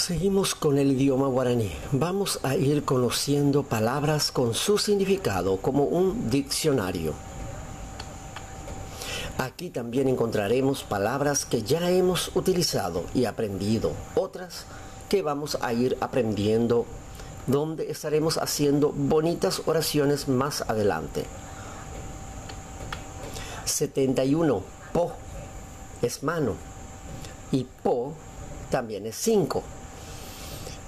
Seguimos con el idioma guaraní. Vamos a ir conociendo palabras con su significado como un diccionario. Aquí también encontraremos palabras que ya hemos utilizado y aprendido, otras que vamos a ir aprendiendo, donde estaremos haciendo bonitas oraciones más adelante. 71. Po es mano y po también es 5.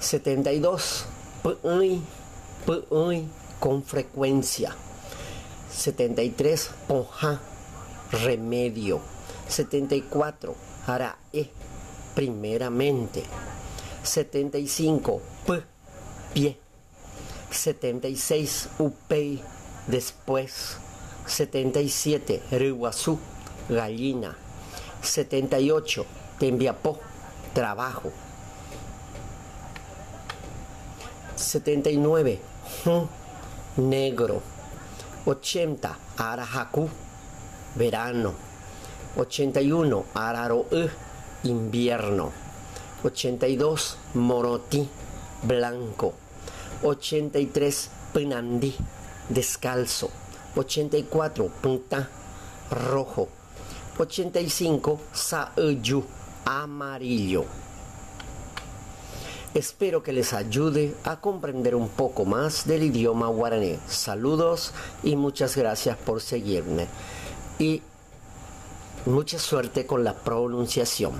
72. Pu'uy, con frecuencia. 73. Poja, remedio. 74. Arae, primeramente. 75. Pie. 76. Upei, después. 77. Riguazú, gallina. 78. Tembiapó, trabajo. 79. Negro. 80. Arajacu, verano. 81. Araro, invierno. 82. Morotí, blanco. 83. Pinandí, descalzo. 84. Punta, rojo. 85. Saoyu, amarillo. Espero que les ayude a comprender un poco más del idioma guaraní. Saludos y muchas gracias por seguirme. Y mucha suerte con la pronunciación.